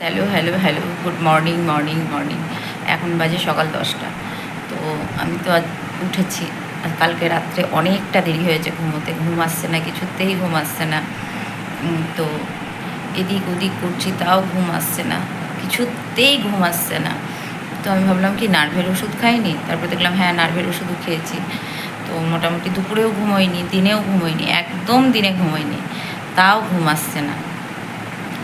Hello hello hello, good morning morning morning. এখন বাজে সকাল 10টা। তো আমি তো আজ উঠেছি। আর কালকে রাত্রে অনেকটা দেরি হয়েছে ঘুমোতে, ঘুম আসছে না, কিছুতেই ঘুম আসছে না। তো এদিক ওদিক করছি, তাও ঘুম আসছে না, কিছুতেই ঘুম আসছে না। তো আমি ভাবলাম কি নার্ভের ওষুধ খাইনি, তারপর দেখলাম হ্যাঁ নার্ভের ওষুধও খেয়েছি। তো মোটামুটি দুপুরেও ঘুমোইনি, দিনেও ঘুমোইনি, একদম দিনে ঘুমোইনি, তাও ঘুম আসছে না।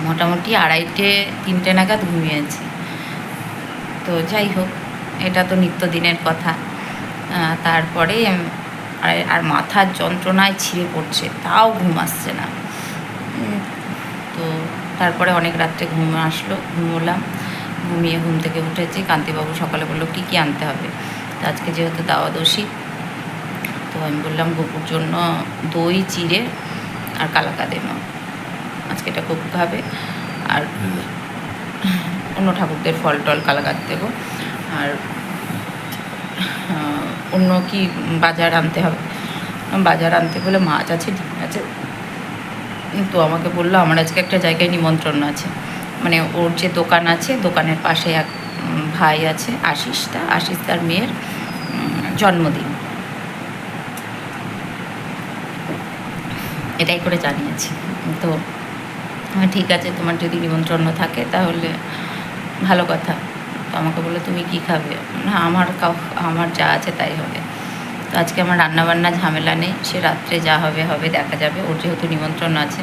মোটামুটি 2:30-3টে নাগাদ ঘুমিয়েছি। তো যাই হোক, এটা তো নিত্যদিনের কথা। তারপরে আর মাথার যন্ত্রণায় ছিঁড়ে পড়ছে, তাও ঘুম আসছে না। তো তারপরে অনেক রাত্রে ঘুম আসলো, ঘুমোলাম। ঘুমিয়ে ঘুম থেকে উঠেছি। কান্তিবাবু সকালে বললো কী কী আনতে হবে। তো আজকে যেহেতু দাওয়াদশী, তো আমি বললাম গপুর জন্য দই চিড়ে আর কালাকাঁদ নাও, আজকে এটা গপু খাবে। আর অন্য ঠাকুরদের ফল টল কালাকাঁদ দেবো। আর অন্য কি বাজার আনতে হবে, বাজার আনতে বলে মাছ আছে, ডিম আছে। তো আমাকে বললো আমার আজকে একটা জায়গায় নিমন্ত্রণ আছে, মানে ওর যে দোকান আছে, দোকানের পাশে এক ভাই আছে, আশিস তার মেয়ের জন্মদিন, এটাই করে জানিয়েছি। তো ঠিক আছে, তোমার যদি নিমন্ত্রণ থাকে তাহলে ভালো কথা। তো আমাকে বললো তুমি কি খাবে? না আমার যা আছে তাই হবে। তো আজকে আমার রান্নাবান্না ঝামেলা নেই, সে রাত্রে যা হবে হবে, দেখা যাবে। ওর যেহেতু নিমন্ত্রণ আছে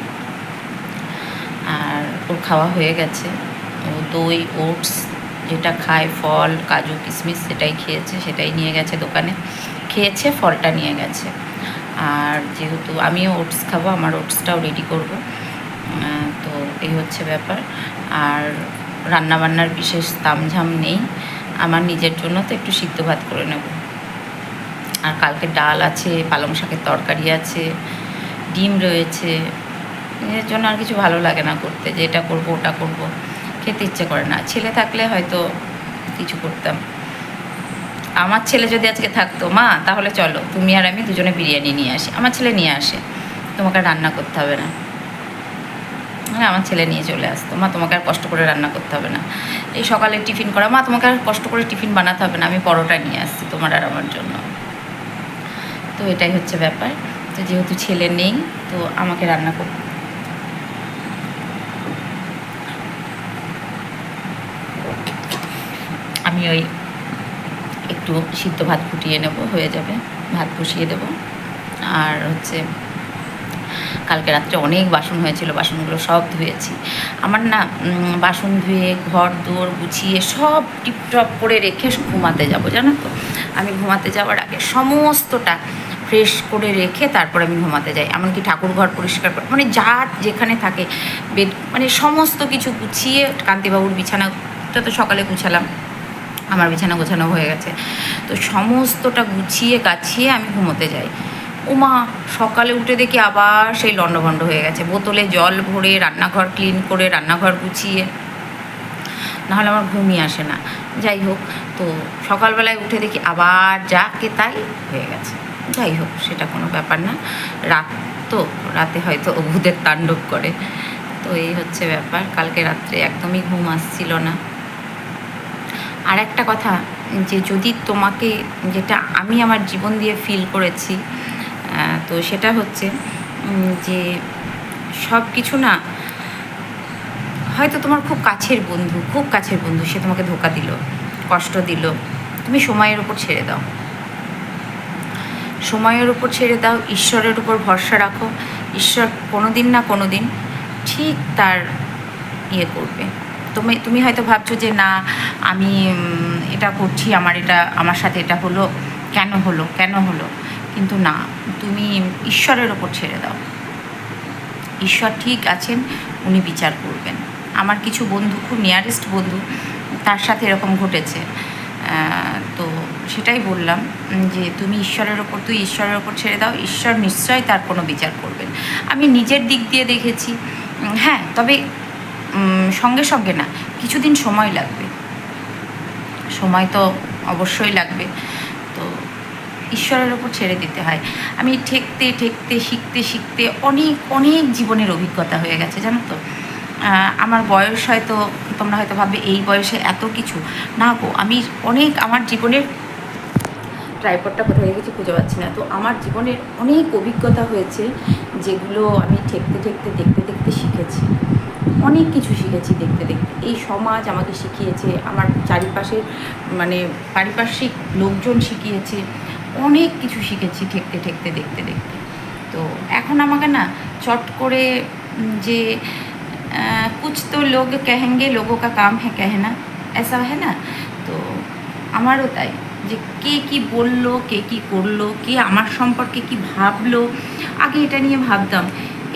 আর ওর খাওয়া হয়ে গেছে, ও দই ওটস যেটা খায়, ফল কাজু কিশমিশ সেটাই খেয়েছে, সেটাই নিয়ে গেছে দোকানে, খেয়েছে, ফলটা নিয়ে গেছে। আর যেহেতু আমিও ওটস খাবো, আমার ওটসটাও রেডি করব। তো এই হচ্ছে ব্যাপার। আর রান্নাবান্নার বিশেষ তামঝাম নেই, আমার নিজের জন্য তো একটু সিদ্ধ ভাত করে নেব। আর কালকে ডাল আছে, পালং শাকের তরকারি আছে, ডিম রয়েছে। এর জন্য আর কিছু ভালো লাগে না করতে, যে এটা করবো ওটা করব, খেতে ইচ্ছে করে না। ছেলে থাকলে হয়তো কিছু করতাম। আমার ছেলে যদি আজকে থাকতো, মা তাহলে চলো তুমি আর আমি দুজনে বিরিয়ানি নিয়ে আসি, আমার ছেলে নিয়ে আসে, তোমাকে রান্না করতে হবে না। হ্যাঁ, আমার ছেলে নিয়ে চলে আসতো, মা তোমাকে আর কষ্ট করে রান্না করতে হবে না। এই সকালে টিফিন করা, মা তোমাকে আর কষ্ট করে টিফিন বানাতে হবে না, আমি পরোটা নিয়ে আসছি তোমার আর আমার জন্য। তো এটাই হচ্ছে ব্যাপার। তো যেহেতু ছেলে নেই, তো আমাকে রান্না করতে, আমি ওই একটু সিদ্ধ ভাত ফুটিয়ে নেব, হয়ে যাবে, ভাত বসিয়ে দেব। আর হচ্ছে কালকে রাত্রে অনেক বাসন হয়েছিল, বাসনগুলো সব ধুয়েছি। আমার না বাসন ধুয়ে ঘর দোর গুছিয়ে সব টিপটপ করে রেখে ঘুমাতে যাব, জানো তো। আমি ঘুমাতে যাওয়ার আগে সমস্তটা ফ্রেশ করে রেখে তারপর আমি ঘুমাতে যাই। এমনকি ঠাকুর ঘর পরিষ্কার করে, মানে যা যেখানে থাকে বেড, মানে সমস্ত কিছু গুছিয়ে, কান্তিবাবুর বিছানাটা তো সকালে গুছালাম, আমার বিছানা গোছানো হয়ে গেছে, তো সমস্তটা গুছিয়ে গাছিয়ে আমি ঘুমোতে যাই। ওমা, সকালে উঠে দেখি আবার সেই লণ্ডভণ্ড হয়ে গেছে, বোতলে জল ভরে, রান্নাঘর ক্লিন করে, রান্নাঘর গুছিয়ে, নাহলে আমার ঘুমই আসে না। যাই হোক, তো সকালবেলায় উঠে দেখি আবার যাকে তাই হয়ে গেছে। যাই হোক, সেটা কোনো ব্যাপার না, রাত তো, রাতে হয়তো ভূতের তাণ্ডব করে। তো এই হচ্ছে ব্যাপার। কালকে রাত্রে একদমই ঘুম আসছিল না। আর একটা কথা, যে যদি তোমাকে, যেটা আমি আমার জীবন দিয়ে ফিল করেছি, তো সেটা হচ্ছে যে সব কিছু না, হয়তো তোমার খুব কাছের বন্ধু সে তোমাকে ধোঁকা দিল, কষ্ট দিল, তুমি সময়ের উপর ছেড়ে দাও, সময়ের উপর ছেড়ে দাও, ঈশ্বরের উপর ভরসা রাখো। ঈশ্বর কোনো দিন না কোনো দিন ঠিক তার ইয়ে করবে। তুমি হয়তো ভাবছো যে না, আমি এটা করছি, আমার সাথে এটা হলো, কেন হলো, কিন্তু না, তুমি ঈশ্বরের ওপর ছেড়ে দাও। ঈশ্বর ঠিক আছেন, উনি বিচার করবেন। আমার কিছু বন্ধু, খুব নিয়ারেস্ট বন্ধু, তার সাথে এরকম ঘটেছে। তো সেটাই বললাম যে তুই ঈশ্বরের ওপর ছেড়ে দাও, ঈশ্বর নিশ্চয়ই তার কোনো বিচার করবেন। আমি নিজের দিক দিয়ে দেখেছি, হ্যাঁ, তবে সঙ্গে সঙ্গে না, কিছুদিন সময় লাগবে, সময় তো অবশ্যই লাগবে। তো ঈশ্বরের ওপর ছেড়ে দিতে হয়। আমি ঠেকতে শিখতে অনেক জীবনের অভিজ্ঞতা হয়ে গেছে, জানো তো। আমার বয়স হয়তো, তোমরা হয়তো ভাববে এই বয়সে এত কিছু। না গো, আমি অনেক আমার জীবনের, ট্রাইপডটা কোথায় গেছি খুঁজে পাচ্ছি না, তো আমার জীবনের অনেক অভিজ্ঞতা হয়েছে যেগুলো আমি ঠেকতে ঠেকতে দেখতে দেখতে শিখেছি। অনেক কিছু শিখেছি দেখতে দেখতে। এই সমাজ আমাকে শিখিয়েছে, আমার চারিপাশের মানে পারিপার্শ্বিক লোকজন শিখিয়েছে, অনেক কিছু শিখেছি ঠেকতে ঠেকতে দেখতে দেখতে। তো এখন আমাকে না চট করে যে कुछ तो लोग कहेंगे लोगों का काम है कहना, ऐसा है ना। তো আমারও তাই, যে কে কী বললো, কে কী করলো, কে আমার সম্পর্কে কী ভাবলো। আগে এটা নিয়ে ভাবতাম,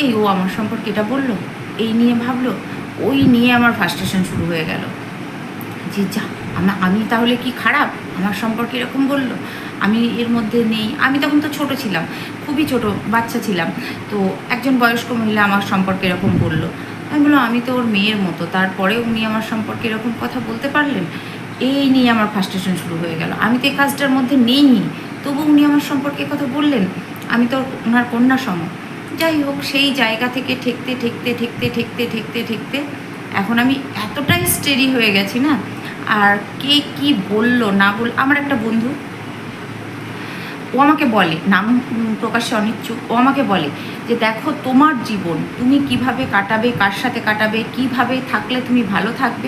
এই ও আমার সম্পর্কে এটা বললো, এই নিয়ে ভাবলো, ওই নিয়ে আমার ফ্রাস্ট্রেশন শুরু হয়ে গেল যে যা আমি তাহলে কি খারাপ, আমার সম্পর্কে এরকম বললো, আমি এর মধ্যে নেই। আমি তখন তো ছোট ছিলাম, খুবই ছোট বাচ্চা ছিলাম। তো একজন বয়স্ক মহিলা আমার সম্পর্কে এরকম বললো, আমি বললাম আমি তো ওর মেয়ের মতো, তারপরে উনি আমার সম্পর্কে এরকম কথা বলতে পারলেন। এই নিয়ে আমার ফ্রাস্ট্রেশন শুরু হয়ে গেল। আমি তো এই কাজটার মধ্যে নেইনি, তবু উনি আমার সম্পর্কে কথা বললেন, আমি তো ওনার কন্যা সম। যাই হোক, সেই জায়গা থেকে ঠেকতে ঠেকতে ঠেকতে ঠেকতে ঠেকতে ঠেকতে এখন আমি এতটাই স্টেডি হয়ে গেছি না। আর কে কি বলল না বল, আমার একটা বন্ধু, ও আমাকে বলে, নাম প্রকাশ্যে অনিচ্ছুক, ও আমাকে বলে যে দেখো তোমার জীবন তুমি কিভাবে কাটাবে, কার সাথে কাটাবে, কিভাবে থাকলে তুমি ভালো থাকবে,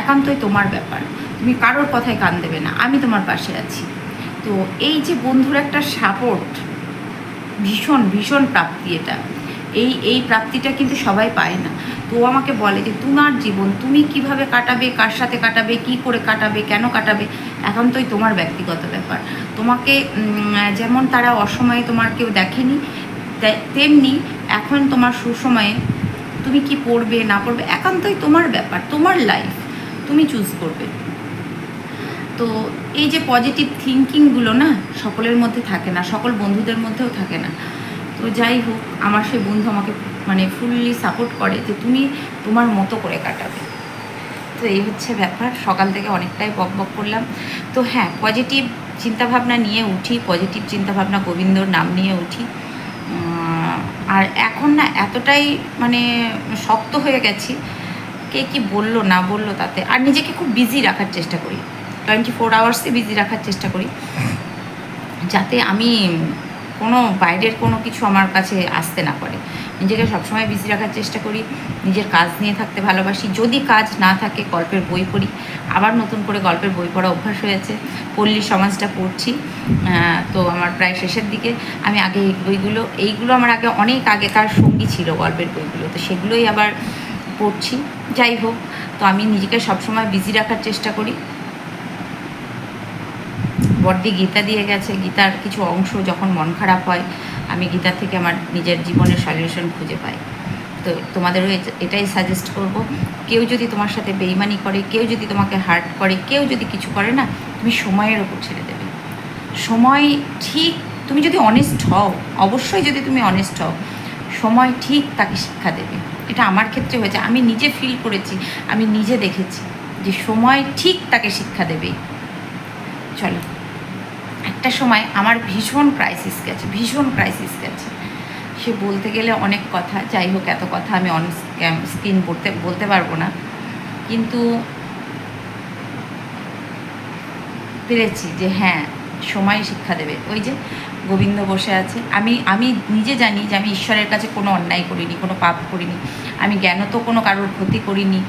একান্তই তোমার ব্যাপার, তুমি কারোর কথায় কান দেবে না, আমি তোমার পাশে আছি। তো এই যে বন্ধুর একটা সাপোর্ট, ভীষণ ভীষণ প্রাপ্তি এটা। এই প্রাপ্তিটা কিন্তু সবাই পায় না। তো ও আমাকে বলে যে তোমার জীবন তুমি কিভাবে কাটাবে, কার সাথে কাটাবে, কি করে কাটাবে, কেন কাটাবে, একান্তই তোমার ব্যক্তিগত ব্যাপার। তোমাকে যেমন তারা অসময়ে তোমার কেউ দেখেনি, তেমনি এখন তোমার সুসময়ে তুমি কি পড়বে না পড়বে একান্তই তোমার ব্যাপার, তোমার লাইফ, তুমি চুজ করবে। তো এই যে পজিটিভ থিঙ্কিংগুলো না সকলের মধ্যে থাকে না, সকল বন্ধুদের মধ্যেও থাকে না। তো যাই হোক, আমার সেই বন্ধু আমাকে মানে ফুললি সাপোর্ট করে যে তুমি তোমার মতো করে কাটাবে। তো এই হচ্ছে ব্যাপার। সকাল থেকে অনেকটাই বক বক করলাম। তো হ্যাঁ, পজিটিভ চিন্তাভাবনা নিয়ে উঠি, পজিটিভ চিন্তাভাবনা গোবিন্দর নাম নিয়ে উঠি। আর এখন না এতটাই মানে শক্ত হয়ে গেছি, কে কী বললো না বললো তাতে। আর নিজেকে খুব বিজি রাখার চেষ্টা করি, 24 আওয়ার্সই বিজি রাখার চেষ্টা করি, যাতে আমি কোনো বাইরের কোনো কিছু আমার কাছে আসতে না পারে। নিজেকে সবসময় বিজি রাখার চেষ্টা করি, নিজের কাজ নিয়ে থাকতে ভালোবাসি। যদি কাজ না থাকে গল্পের বই পড়ি, আবার নতুন করে গল্পের বই পড়া অভ্যাস হয়েছে, পল্লী সমাজটা পড়ছি। তো আমার প্রায় শেষের দিকে। আমি আগে এইগুলো আমার আগে অনেক আগেকার সঙ্গী ছিল গল্পের বইগুলো, তো সেগুলোই আবার পড়ছি। যাই হোক, তো আমি নিজেকে সবসময় বিজি রাখার চেষ্টা করি। বড়দি গীতা দিয়ে গেছে, গীতার কিছু অংশ যখন মন খারাপ হয় আমি গীতা থেকে আমার নিজের জীবনের সলিউশন খুঁজে পাই। তো তোমাদেরও এটাই সাজেস্ট করব, কেউ যদি তোমার সাথে বেইমানি করে, কেউ যদি তোমাকে হার্ট করে, কেউ যদি কিছু করে না, তুমি সময়ের ওপর ছেড়ে দেবে। সময় ঠিক, তুমি যদি অনেস্ট হও, অবশ্যই যদি তুমি অনেস্ট হও, সময় ঠিক তাকে শিক্ষা দেবে। এটা আমার ক্ষেত্রে হয়েছে, আমি নিজে ফিল করেছি, আমি নিজে দেখেছি যে সময় ঠিক তাকে শিক্ষা দেবেই। চলো, একটা সময় আমার ভীষণ ক্রাইসিস গেছে, সে বলতে গেলে অনেক কথা। যাই হোক, এত কথা আমি অন স্ক্রিন বলতে পারবো না, কিন্তু পেরেছি যে হ্যাঁ, সময় শিক্ষা দেবে। ওই যে গোবিন্দ বসে আছে, আমি নিজে জানি যে আমি ঈশ্বরের কাছে কোনো অন্যায় করিনি, কোনো পাপ করিনি, আমি জ্ঞানত কোনো কারোর ক্ষতি করিনি।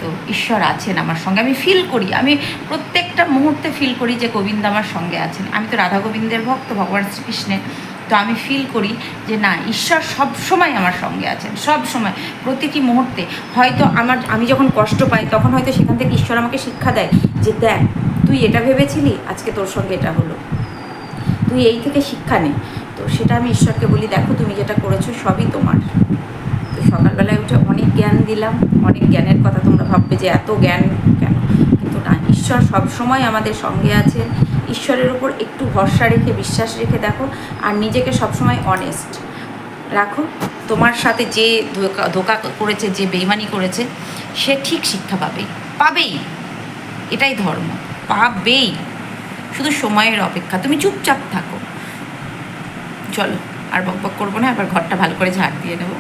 তো ঈশ্বর আছেন আমার সঙ্গে, আমি ফিল করি, আমি প্রত্যেকটা মুহূর্তে ফিল করি যে গোবিন্দ আমার সঙ্গে আছেন। আমি তো রাধা গোবিন্দের ভক্ত, ভগবান শ্রীকৃষ্ণের। তো আমি ফিল করি যে না, ঈশ্বর সব সময় আমার সঙ্গে আছেন, সব সময়, প্রতিটি মুহূর্তে। হয়তো আমি যখন কষ্ট পাই তখন হয়তো সেখান থেকে ঈশ্বর আমাকে শিক্ষা দেয় যে দেখ, তুই এটা ভেবেছিলি, আজকে তোর সঙ্গে এটা হলো, তুই এই থেকে শিক্ষা নে। তো সেটা আমি ঈশ্বরকে বলি, দেখো তুমি যেটা করেছো সবই তোমার। তো সকালবেলায় উঠে অনেক জ্ঞান দিলাম, অনেক জ্ঞানের কথা। তোমরা ভাববে যে এত জ্ঞান কেন, কিন্তু না, ঈশ্বর সবসময় আমাদের সঙ্গে আছেন। ঈশ্বরের উপর একটু ভরসা রেখে, বিশ্বাস রেখে দেখো, আর নিজেকে সবসময় অনেস্ট রাখো। তোমার সাথে যে ধোঁকা করেছে, যে বেইমানি করেছে, সে ঠিক শিক্ষা পাবেই, এটাই ধর্ম, পাবেই। শুধু সময়ের অপেক্ষা, তুমি চুপচাপ থাকো। চলো, আর বকবক করবো না, এবার ঘরটা ভালো করে ঝাড় দিয়ে নেবো।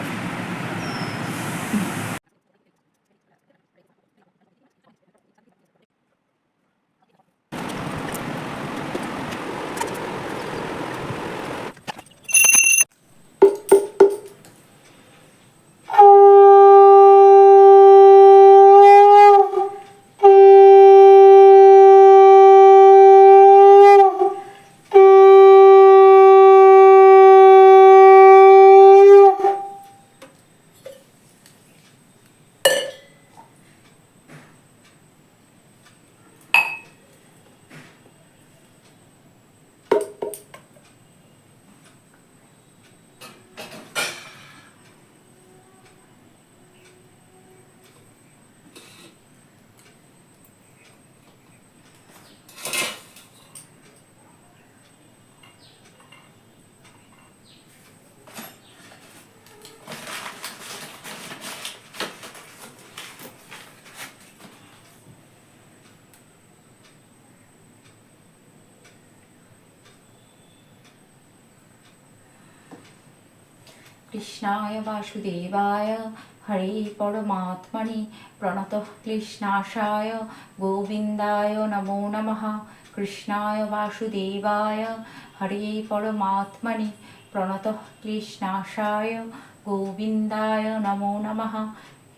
कृष्णाय वासुदेवाय हरे परमात्मने प्रणतः क्लिश्नाशाय गोविन्दाय नमो नमः। कृष्णाय वासुदेवाय हरे परमात्मने प्रणतः क्लिश्नाशाय गोविन्दाय नमो नमः।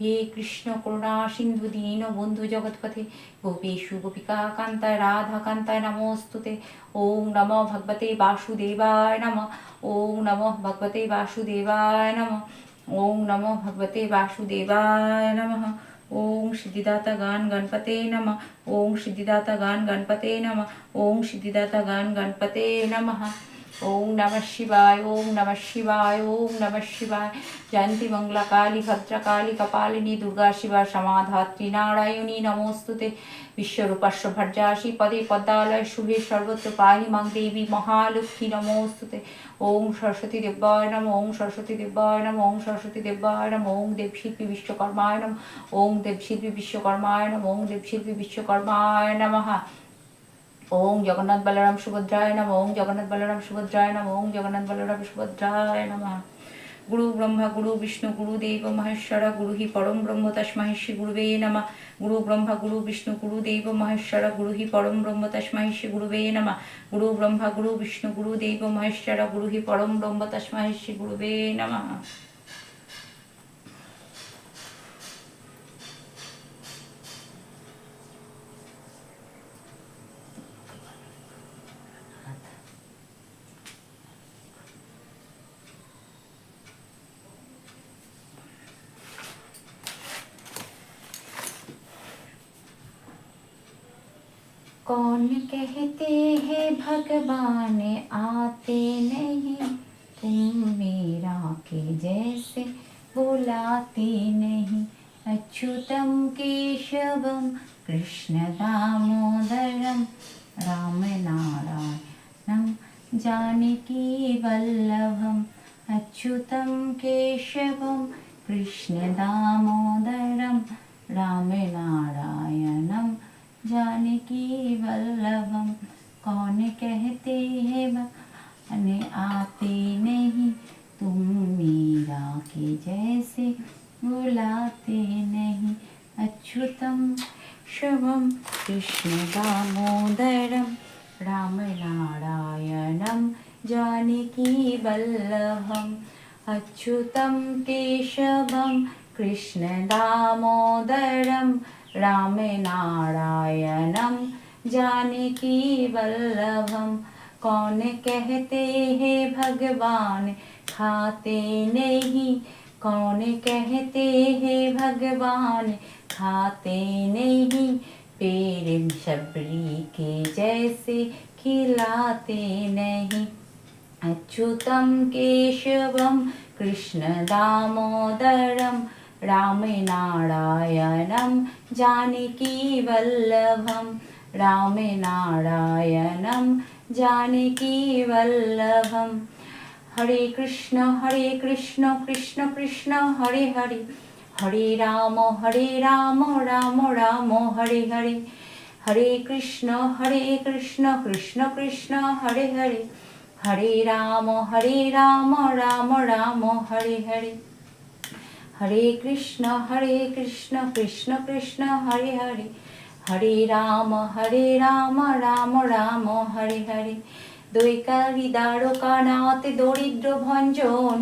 हे कृष्ण करुणा सिंधु दीन बंधु जगतपथे गोपेशु गोपिका कांताय राधा कांताय नमोस्तुते। ओम नमो भगवते वासुदेवाय नमः। ओम नमो भगवते वासुदेवाय नमः। ओम नमो भगवते वासुदेवाय नमः। ओम सिद्धिदाता गान गणपते नमः। ओम सिद्धिदाता गान गणपते नमः। ओम सिद्धिदाता गान गणपते नमः। ओम नमः शिवाय। ओम नमः शिवाय। ओम नमः शिवाय। जयंती मंगला काली भद्रा काली कपालिनी दुर्गा शिवा समाधात्री नारायणी नमोस्तुते। विश्वरूपस्य भर्जासि पदे पद्मालय शुभे सर्वत्र पाहि मां देवी महालक्ष्मी नमोस्तुते। ओम सरस्वती देवाय नमः। ओम सरस्वती देवाय नमः। ओम सरस्वती देवाय नमः। ओम देवशिल्पी विश्वकर्माय नमः। ओम देवशिल्पी विश्वकर्माय नमः। ओम देवशिल्पी विश्वकर्माय नमः। ओम जगन्नाथ बलराम सुभद्राय नमः। ओम जगन्नाथ बलराम सुभद्राय नमः। ओम जगन्नाथ बलराम सुभद्राय नमः। गुरु ब्रह्मा गुरु विष्णु गुरुदेव महेश्वर गुरु ही परम ब्रह्म तस्मै श्री गुरुवे नमः। गुरु ब्रह्मा गुरु विष्णु गुरुदेव महेश्वर गुरु ही परम ब्रह्म तस्मै श्री गुरुवे नमः। गुरु ब्रह्मा गुरु विष्णु गुरुदेव महेश्वर गुरु ही परम ब्रह्म तस्मै श्री गुरुवे नमः। कौन कहते हैं भगवान आते नहीं, तुम मीरा के जैसे बुलाते नहीं। अच्युतम केशवम कृष्ण दामोदरम राम नारायणम जानकी वल्लभम। अच्युतम केशवम कृष्ण दामोदरम राम नारायणम जानकी वल्लभम। कौन कहते हैं भगवान आते नहीं, तुम मीरा के जैसे बुलाते नहीं। अच्युतम शवम कृष्ण दामोदरम राम नारायणम जानकी वल्लभम। अच्युतम केशवम कृष्ण दामोदरम राम नारायणम जानकी वल्लभम। कौन कहते हैं भगवान खाते नहीं, कौन कहते हैं भगवान खाते नहीं। पेड़ शबरी के जैसे खिलाते नहीं। अच्युतम केशवम कृष्ण दामोदरम राम नारायणम जानकी वल्लभम। राम नारायणम जानकी वल्लभम। हरे कृष्ण कृष्ण कृष्ण हरे हरे, हरे राम राम राम हरे हरे। हरे कृष्ण कृष्ण कृष्ण हरे हरे, हरे राम राम राम हरे हरे। हरे कृष्ण कृष्ण कृष्ण हरे हरे, हरे राम राम राम हरे हरे। দৈকারী দ্বারকানাথ দরিদ্র ভঞ্জন,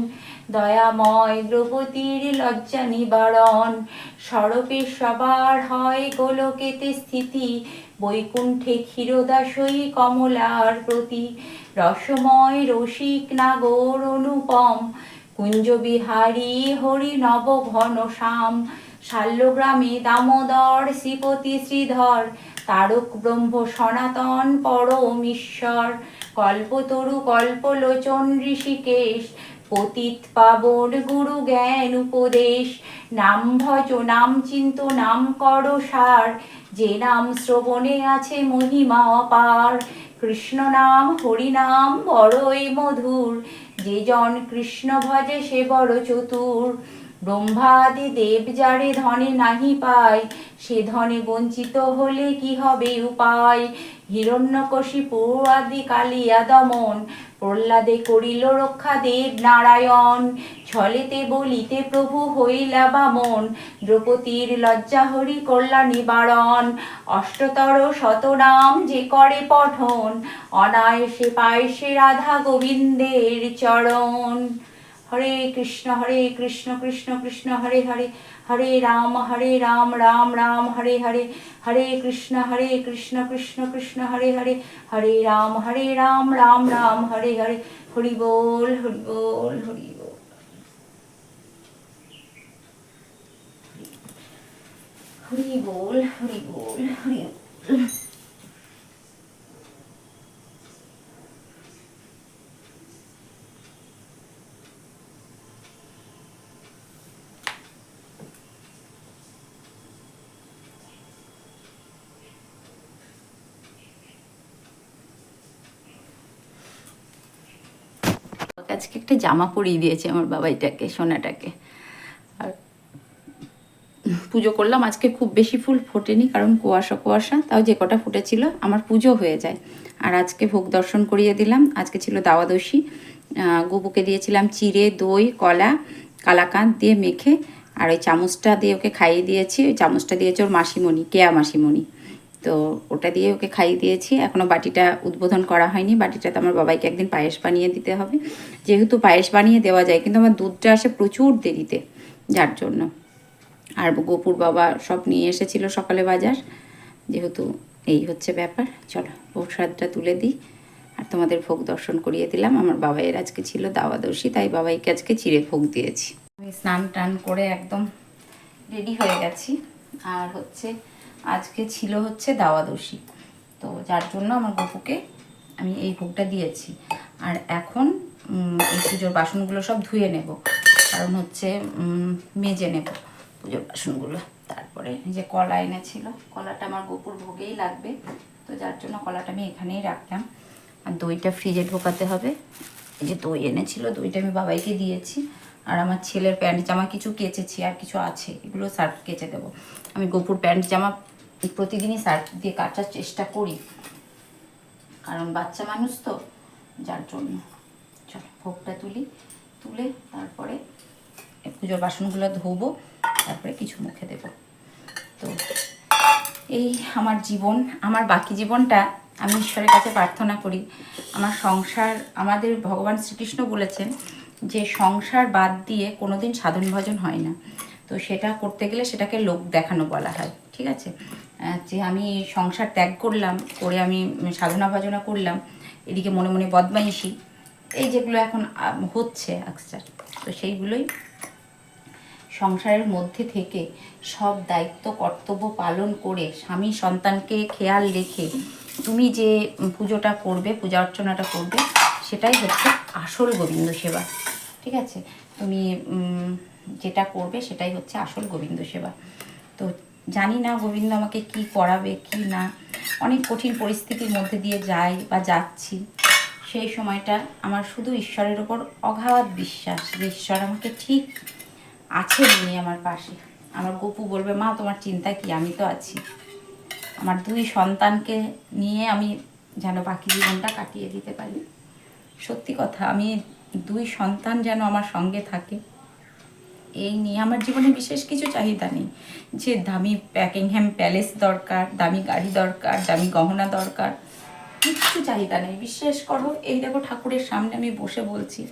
দয়াময় দ্রৌপদীর লজ্জা নিবারণ। স্বরূপে সবার হয় গোলকেতে স্থিতি, বৈকুণ্ঠে ক্ষীরদাসই কমলার প্রতি। রসময় রসিক নাগর অনুপম, কুঞ্জবিহারী হরি নব ঘন শ্যাম। শাল্যগ্রামে দামোদর শ্রীপতি শ্রীধর, তারক ব্রহ্ম সনাতন পরমেশ্বর। কল্পতরু কল্পলোচন ঋষিকেশ, পতিত পাবন গুরু জ্ঞান উপদেশ। নাম ভজ নাম চিন্ত নাম কর সার, যে নাম শ্রবণে আছে মহিমা অপার। কৃষ্ণ নাম হরি নাম বড়ই মধুর, যে জন কৃষ্ণ ভজে সে বড় চতুর। ব্রহ্মাদি দেব যারে ধনে নাহি পায়, সে ধনে বঞ্চিত হলে কি হবে উপায়। হিরণ্যকশিপু আদি কালিয়া দমন, প্রহ্লাদে করিল রক্ষা দেব নারায়ণ। ছলেতে বলিতে প্রভু হইলা বামন, দ্রৌপদীর লজ্জা হরি করলা নিবারণ। অষ্টতর শতনাম যে করে পঠন, অনায়াসে পায় সে রাধা গোবিন্দের চরণ। হরে কৃষ্ণ কৃষ্ণ কৃষ্ণ হরে হরে, হরে রাম রাম রাম হরে হরে। হরে কৃষ্ণ কৃষ্ণ কৃষ্ণ হরে হরে, হরে রাম রাম রাম হরে হরে। হরি বল হরি বল হরি বল। হরি বল হরি বল হরি বল। আজকে একটা জামা পরিয়ে দিয়েছে আমার বাবাইটাকে, সোনাটাকে। আর পুজো করলাম। আজকে খুব বেশি ফুল ফোটেনি, কারণ কুয়াশা কুয়াশা, তাও যে কটা ফুটেছিল আমার পুজো হয়ে যায়। আর আজকে ভোগ দর্শন করিয়ে দিলাম। আজকে ছিল দাওয়াদশী। গপুকে দিয়েছিলাম চিড়ে, দই, কলা, কালাকাঁদ দিয়ে মেখে, আর ওই চামচটা দিয়ে ওকে খাইয়ে দিয়েছি। ওই চামচটা দিয়েছে ওর মাসিমণি, কেয়া মাসিমণি। তো ওটা দিয়ে ওকে খাইয়ে দিয়েছি। এখনও বাটিটা উদ্বোধন করা হয়নি। বাটিটাতে আমার বাবাইকে একদিন পায়েস বানিয়ে দিতে হবে, যেহেতু পায়েস বানিয়ে দেওয়া যায়, কিন্তু আমার দুধটা আসে প্রচুর দেরিতে, যার জন্য। আর গোপুর বাবা সব নিয়ে এসেছিল সকালে বাজার, যেহেতু এই হচ্ছে ব্যাপার। চলো প্রসাদটা তুলে দিই, আর তোমাদের ভোগ দর্শন করিয়ে দিলাম। আমার বাবাইয়ের আজকে ছিল দাওয়াদশী, তাই বাবাইকে আজকে চিড়ে ভোগ দিয়েছি। আমি স্নান টান করে একদম রেডি হয়ে গেছি। আর হচ্ছে আজকে ছিল হচ্ছে দাওয়াদশী, তো যার জন্য আমার গপুকে আমি এই ভোগটা দিয়েছি। আর এখন এই পুজোর বাসনগুলো সব ধুয়ে নেব, কারণ হচ্ছে মেজে নেব পুজোর বাসনগুলো। তারপরে যে কলা এনেছিল, কলাটা আমার গপুর ভোগেই লাগবে, তো যার জন্য কলাটা আমি এখানেই রাখলাম। আর দইটা ফ্রিজে ঢোকাতে হবে। এই যে দই এনেছিল, দইটা আমি বাবাইকে দিয়েছি। আর আমার ছেলের প্যান্ট জামা কিছু কেচেছি, আর কিছু আছে, এগুলো সার্ফ কেচে দেবো। আমি গপুর প্যান্ট জামা প্রতিদিনই সার্ফ দিয়ে কাচার চেষ্টা করি, কারণ বাচ্চা মানুষ তো, যার জন্য। চল ভোগটা তুলে তারপরে পুজোর বাসনগুলো ধোবো, তারপরে কিছু মুখে দেব। তো এই আমার জীবন, আমার বাকি জীবনটা আমি ঈশ্বরের কাছে প্রার্থনা করি। আমার সংসার, আমাদের ভগবান শ্রীকৃষ্ণ বলেছেন যে সংসার বাদ দিয়ে কোনোদিন সাধন ভজন হয় না। তো সেটা করতে গেলে সেটাকে লোক দেখানো বলা হয়, ঠিক আছে? যে আমি সংসার ত্যাগ করলাম, করে আমি সাধনা ভজনা করলাম, এদিকে মনে মনে বদমাইশি, এই যেগুলো এখন হচ্ছে আকসার, তো সেইগুলোই সংসারের মধ্যে থেকে সব দায়িত্ব কর্তব্য পালন করে স্বামী সন্তানকে খেয়াল রেখে তুমি যে পুজোটা করবে, পূজা অর্চনাটা করবে, সেটাই হচ্ছে আসল গোবিন্দ সেবা, ঠিক আছে? তুমি যেটা করবে সেটাই হচ্ছে আসল গোবিন্দ সেবা। তো জানি না গোবিন্দ আমাকে কি করাবে কি না, অনেক কঠিন পরিস্থিতির মধ্যে দিয়ে যাই বা যাচ্ছি। সেই সময়টা আমার শুধু ঈশ্বরের ওপর অগাধ বিশ্বাস যে ঈশ্বর আমাকে ঠিক আছে নিয়ে আমার পাশে। আমার গপু বলবে, মা তোমার চিন্তা কি, আমি তো আছি। আমার 2 সন্তানকে নিয়ে আমি যেন বাকি জীবনটা কাটিয়ে দিতে পারি। সত্যি কথা, আমি 2 সন্তান যেন আমার সঙ্গে থাকে, এই নিয়ে আমার জীবনে বিশেষ কিছু চাহিদা নেই যে দামি প্যাকিংহ্যাম প্যালেস দরকার, দামি গাড়ি দরকার, দামি গহনা দরকার, কিচ্ছু চাহিদা নেই। বিশ্বাস করো, এই দেখো ঠাকুরের সামনে আমি বসে বলছি,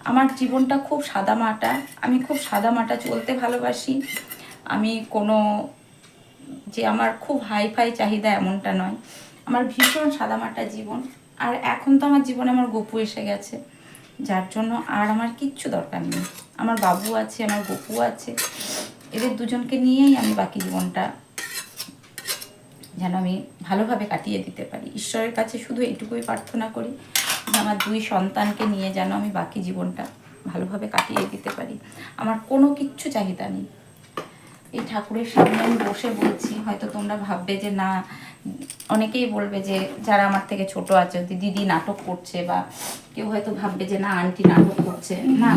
আমার জীবনটা খুব সাদামাটা। আমি খুব সাদামাটা চলতে ভালোবাসি। আমি কোনো যে আমার খুব হাইফাই চাহিদা এমনটা নয়, আমার ভীষণ সাদামাটা জীবন। আর এখন তো আমার জীবনে আমার গপু এসে গেছে, যার জন্য আর আমার কিচ্ছু দরকার নেই। আমার বাবু আছে, আমার গপু আছে, এদের দুজনকে নিয়েই আমি বাকি জীবনটা যেন আমি ভালোভাবে কাটিয়ে দিতে পারি। ঈশ্বরের কাছে শুধু এইটুকুই প্রার্থনা করি যে আমার 2 সন্তানকে নিয়ে যেন আমি বাকি জীবনটা ভালোভাবে কাটিয়ে দিতে পারি। আমার কোনো কিচ্ছু চাহিদা নেই। এই ঠাকুরের সামনে আমি বসে বলছি, হয়তো তোমরা ভাববে যে না অনেকেই বলবে যে যারা আমার থেকে ছোট আছে, দিদি নাটক করছে, বা কেউ হয়তো ভাববে যে না আন্টি নাটক করছে। না,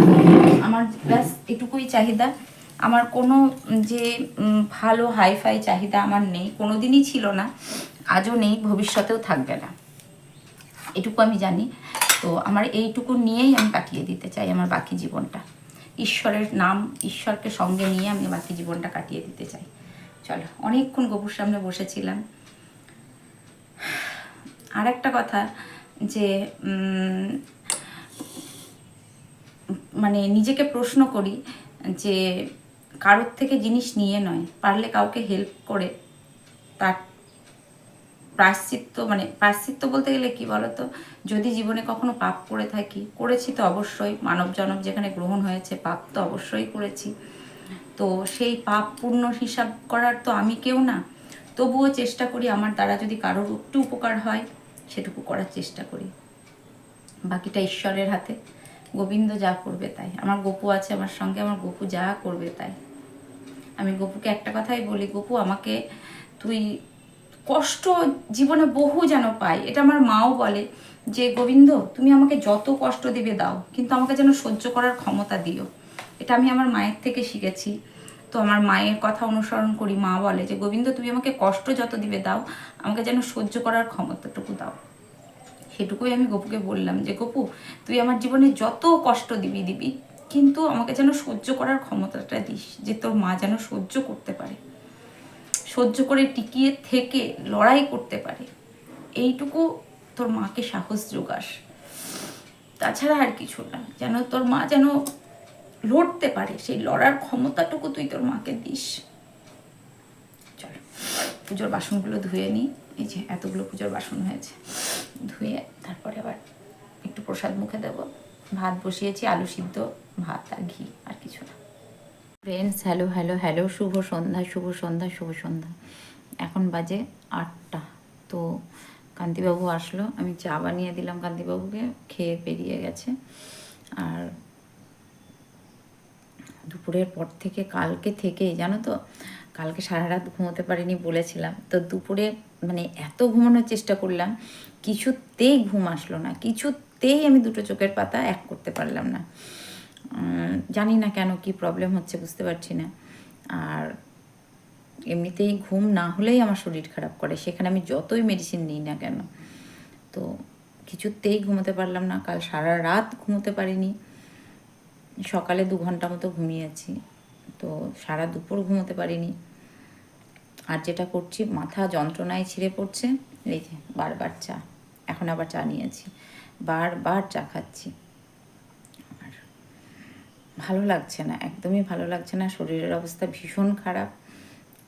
আমার ব্যাস এটুকুই চাহিদা। আমার কোনো যে ভালো হাইফাই চাহিদা আমার নেই, কোনো দিনই ছিল না, আজও নেই, ভবিষ্যতেও থাকবে না, এটুকু আমি জানি। তো আমার এইটুকু নিয়েই আমি কাটিয়ে দিতে চাই আমার বাকি জীবনটা। ঈশ্বরের নাম, ঈশ্বরকে সঙ্গে নিয়ে আমি বাকি জীবনটা কাটিয়ে দিতে চাই। চলো, অনেকক্ষণ গপুর সামনে বসেছিলাম। আর একটা কথা, যে মানে নিজেকে প্রশ্ন করি যে কারোর থেকে জিনিস নিয়ে নয়, পারলে কাউকে হেল্প করে তার প্রায়শ্চিত্ত, মানে প্রায়শ্চিত্ত বলতে গেলে কি বলতো, যদি জীবনে কখনো পাপ করে থাকি, করেছি তো অবশ্যই, মানব জনম যেখানে গ্রহণ হয়েছে, পাপ তো অবশ্যই করেছি। তো সেই পাপ পূর্ণ হিসাব করার তো আমি কেউ না, তবুও চেষ্টা করি আমার দ্বারা যদি কারোর একটু উপকার হয় সেটুকু করার চেষ্টা করি। বাকিটা ঈশ্বরের হাতে, গোবিন্দ যা করবে তাই। আমার গপু আছে আমার সঙ্গে, আমার গপু যা করবে তাই। আমি গপুকে একটা কথাই বলি, গপু আমাকে তুই কষ্ট জীবনে বহু যেন পাই, এটা আমার মাও বলে যে গোবিন্দ তুমি আমাকে যত কষ্ট দিবে দাও, কিন্তু আমাকে যেন সহ্য করার ক্ষমতা দিও। এটা আমি আমার মায়ের থেকে শিখেছি। তো আমার মায়ের কথা অনুসরণ করি। মা বলে যে গোবিন্দ তুমি আমাকে কষ্ট যত দিবে দাও, আমাকে যেন সহ্য করার ক্ষমতাটুকু দাও। সেটুকুই আমি গপুকে বললাম যে গপু তুই আমার জীবনে যত কষ্ট দিবি দিবি, কিন্তু আমাকে যেন সহ্য করার ক্ষমতাটা দিস, যে তোর মা যেন সহ্য করতে পারে, সহ্য করে টিকিয়ে থেকে লড়াই করতে পারে, এইটুকু তোর মাকে সাহস যোগাস। তাছাড়া আর কিছু না, যেন তোর মা যেন লড়তে পারে, সেই লড়ার ক্ষমতাটুকু তুই তোর মাকে দিস। চলো পুজোর বাসনগুলো ধুয়ে নিই। এই যে এতগুলো পুজোর বাসন হয়েছে, ধুয়ে তারপরে আবার একটু প্রসাদ মুখে দেবো। ভাত বসিয়েছি, আলু সিদ্ধ, ভাত আর ঘি, আর কিছু না। ফ্রেন্ডস, হ্যালো হ্যালো হ্যালো, শুভ সন্ধ্যা, শুভ সন্ধ্যা, শুভ সন্ধ্যা। এখন বাজে 8টা। তো কান্তিবাবু আসলো, আমি চা বানিয়ে দিলাম কান্তিবাবুকে, খেয়ে বেরিয়ে গেছে। আর দুপুরের পর থেকে কালকে থেকেই জানো তো, কালকে সারা রাত ঘুমোতে পারিনি বলেছিলাম, তো দুপুরে মানে এত ঘুমানোর চেষ্টা করলাম, কিছুতেই ঘুম আসলো না, কিছুতেই আমি দুটো চোখের পাতা এক করতে পারলাম না। জানি না কেন, কি প্রবলেম হচ্ছে বুঝতে পারছি না। আর এমনিতেই ঘুম না হলেই আমার শরীর খারাপ করে, সেখানে আমি যতই মেডিসিন নিই না কেন। তো কিছুতেই ঘুমোতে পারলাম না, কাল সারা রাত ঘুমোতে পারিনি। সকালে 2 ঘন্টা মতো ঘুমিয়েছি, তো সারা দুপুর ঘুমোতে পারিনি। আর যেটা করছি, মাথা যন্ত্রণায় ছিঁড়ে পড়ছে। এই যে বারবার চা, এখন আবার চা নিয়েছি, বারবার চা খাচ্ছি। আর ভালো লাগছে না, একদমই ভালো লাগছে না, শরীরের অবস্থা ভীষণ খারাপ।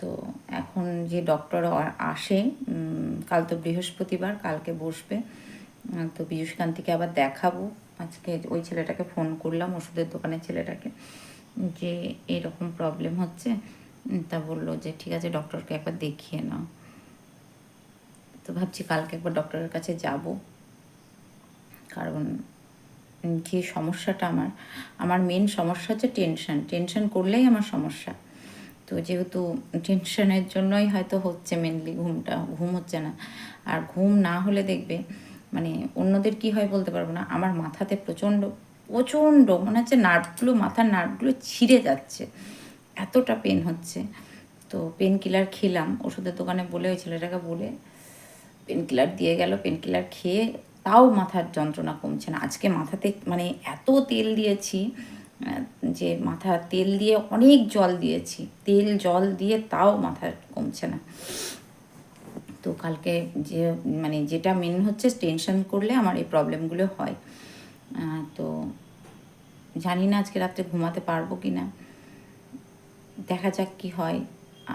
তো এখন যে ডক্টর আসে, কাল তো বৃহস্পতিবার, কালকে বসবে, তো পীযূষকান্তিকে আবার দেখাবো। আজকে ওই ছেলেটাকে ফোন করলাম, ওষুধের দোকানের ছেলেটাকে, যে এরকম প্রবলেম হচ্ছে। তা বললো যে ঠিক আছে ডক্টরকে একবার দেখিয়ে নাও। তো ভাবছি কালকে একবার ডক্টরের কাছে যাব, কারণ যে সমস্যাটা আমার মেন সমস্যা হচ্ছে টেনশন করলেই আমার সমস্যা। তো যেহেতু টেনশনের জন্যই হয়তো হচ্ছে মেনলি, ঘুম হচ্ছে না। আর ঘুম না হলে দেখবে, মানে অন্যদের কি হয় বলতে পারবো না, আমার মাথাতে প্রচণ্ড প্রচণ্ড মনে হচ্ছে মাথার নার্ভগুলো ছিঁড়ে যাচ্ছে, এতটা পেন হচ্ছে। তো পেন কিলার খেলাম ওষুধের দোকানে বলে, ওই ছেলেটাকে বলে পেন কিলার দিয়ে গেল, পেন কিলার খেয়ে তাও মাথার যন্ত্রণা কমছে না। আজকে মাথাতে মানে এত তেল দিয়েছি, যে মাথা তেল দিয়ে অনেক জল দিয়েছি, তেল জল দিয়ে তাও মাথা কমছে না। তো কালকে যে মানে যেটা মেন হচ্ছে, টেনশন করলে আমার এই প্রবলেমগুলো হয়। তো জানি না আজকে রাত্রে ঘুমাতে পারবো কি না, দেখা যাক কি হয়।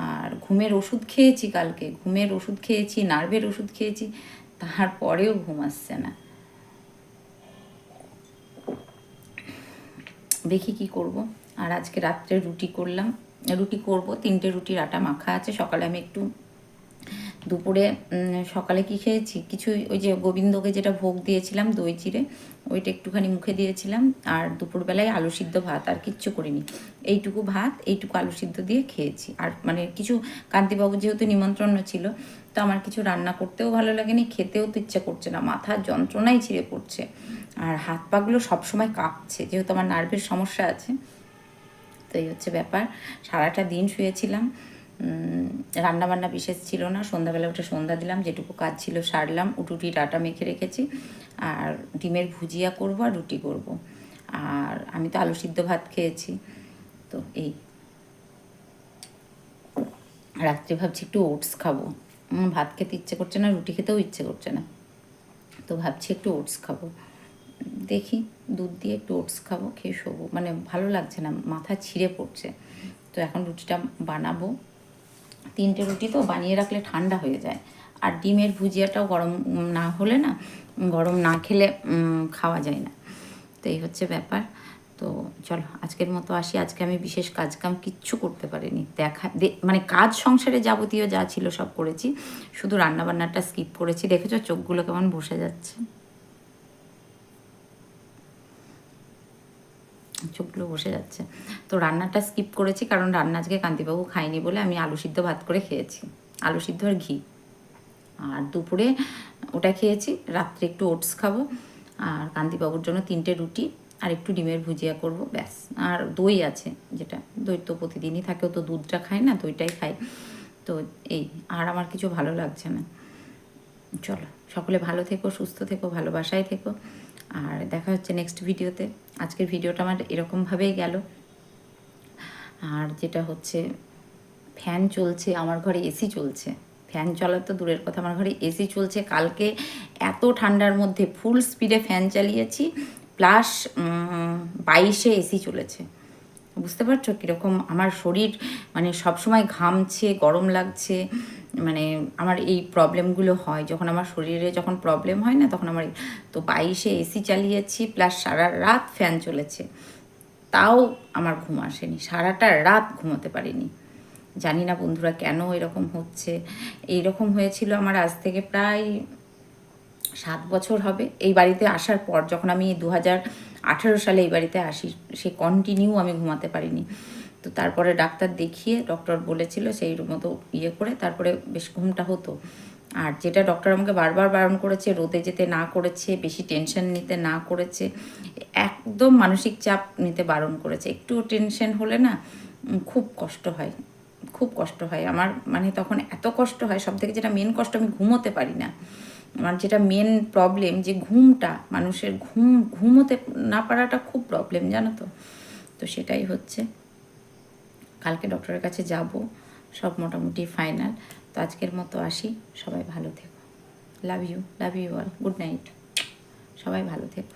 আর ঘুমের ওষুধ খেয়েছি, কালকে ঘুমের ওষুধ খেয়েছি, নার্ভের ওষুধ খেয়েছি, তারপরেও ঘুম আসছে না। দেখি কি করব। আর আজকে রাত্রে রুটি করলাম, রুটি করব, 3টে রুটির আটা মাখা আছে। সকালে আমি একটু দুপুরে সকালে কি খেয়েছি, কিছু ওই যে গোবিন্দকে যেটা ভোগ দিয়েছিলাম দই চিড়ে, ওইটা একটুখানি মুখে দিয়েছিলাম। আর দুপুরবেলায় আলু সিদ্ধ ভাত, আর কিচ্ছু করিনি। এইটুকু ভাত, এইটুকু আলু সিদ্ধ দিয়ে খেয়েছি। আর মানে কিছু, কান্তিবাবু যেহেতু নিমন্ত্রণ ছিল, তো আমার কিছু রান্না করতেও ভালো লাগেনি, খেতেও তো ইচ্ছা করছে না, মাথার যন্ত্রণাই ছিঁড়ে পড়ছে। আর হাত পাগুলো সবসময় কাঁপছে, যেহেতু আমার নার্ভের সমস্যা আছে। তো এই হচ্ছে ব্যাপার। সারাটা দিন শুয়েছিলাম, রান্নাবান্না বিশেষ ছিল না। সন্ধ্যাবেলা উঠে সন্ধ্যা দিলাম, যেটুকু কাজ ছিল সারলাম। উটুটির আটা মেখে রেখেছি, আর ডিমের ভুজিয়া করব আর রুটি করব। আর আমি তো আলু সিদ্ধ ভাত খেয়েছি। তো এই রাত্রে ভাবছি একটু ওটস খাবো। ভাত খেতে ইচ্ছে করছে না, রুটি খেতেও ইচ্ছে করছে না, তো ভাবছি একটু ওটস খাবো। দেখি দুধ দিয়ে একটু ওটস খাবো, খেয়ে শোবো। মানে ভালো লাগছে না, মাথা ছিঁড়ে পড়ছে। তো এখন রুটিটা বানাবো। 3টে রুটি তো বানিয়ে রাখলে ঠান্ডা হয়ে যায়। আর ডিমের ভুজিয়াটাও গরম না হলে না, গরম না খেলে খাওয়া যায় না। তো এই হচ্ছে ব্যাপার। তো চলো আজকের মতো আসি। আজকে আমি বিশেষ কাজকাম কিচ্ছু করতে পারিনি। মানে কাজ সংসারে যাবতীয় যা ছিল সব করেছি, শুধু রান্নাবান্নাটা স্কিপ করেছি। দেখেছো চোখগুলো কেমন বসে যাচ্ছে, চোখগুলো বসে যাচ্ছে। তো রান্নাটা স্কিপ করেছি, কারণ রান্না আজকে কান্তিবাবু খায়নি বলে আমি আলু সিদ্ধ ভাত করে খেয়েছি, আলু সিদ্ধ আর ঘি। আর দুপুরে ওটা খেয়েছি, রাত্রে একটু ওটস খাবো। আর কান্তিবাবুর জন্য 3টে রুটি আর একটু ডিমের ভুজিয়া করব, ব্যাস। আর দই আছে, যেটা দই তো প্রতিদিনই থাকে, ও তো দুধটা খায় না, দইটাই খায়। তো এই, আর আমার কিছু ভালো লাগছে না। চলো সকলে ভালো থেকো, সুস্থ থেকো, ভালোবাসায় থেকো। আর দেখা হচ্ছে নেক্সট ভিডিওতে। আজকের ভিডিওটা আমার এরকমভাবেই গেল। আর যেটা হচ্ছে, ফ্যান চলছে, আমার ঘরে এসি চলছে। ফ্যান চলার তো দূরের কথা, আমার ঘরে এসি চলছে। কালকে এত ঠান্ডার মধ্যে ফুল স্পিডে ফ্যান চালিয়েছি, প্লাস 22-এ এসি চলেছে। বুঝতে পারছো কীরকম আমার শরীর, মানে সবসময় ঘামছে, গরম লাগছে। মানে আমার এই প্রবলেমগুলো হয় যখন আমার শরীরে যখন প্রবলেম হয় না, তখন আমার তো 22-এ এসি চালিয়েছি, প্লাস সারা রাত ফ্যান চলেছে, তাও আমার ঘুম আসেনি, সারাটা রাত ঘুমোতে পারিনি। জানি না বন্ধুরা কেন এরকম হচ্ছে। এইরকম হয়েছিল আমার আজ থেকে প্রায় 7 বছর হবে এই বাড়িতে আসার পর। যখন আমি 2018 সালে এই বাড়িতে আসি, সে কন্টিনিউ আমি ঘুমাতে পারিনি। তো তারপরে ডাক্তার দেখিয়ে, ডক্টর বলেছিল সেই মতো ইয়ে করে, তারপরে বেশ ঘুমটা হতো। আর যেটা ডক্টর আমাকে বারবার বারণ করেছে, রোদে যেতে না করেছে, বেশি টেনশন নিতে না করেছে, একদম মানসিক চাপ নিতে বারণ করেছে। একটু টেনশন হলে না খুব কষ্ট হয়, খুব কষ্ট হয় আমার। মানে তখন এত কষ্ট হয়, সব থেকে যেটা মেন কষ্ট, আমি ঘুমোতে পারি না। আমার যেটা মেন প্রবলেম, যে ঘুমটা, মানুষের ঘুমোতে না পারাটা খুব প্রবলেম, জানো তো। তো সেটাই হচ্ছে। কালকে ডক্টরের কাছে যাব, সব মোটামুটি ফাইনাল। তো আজকের মতো আসি, সবাই ভালো থেকো। Love you all, good night, সবাই ভালো থেকো।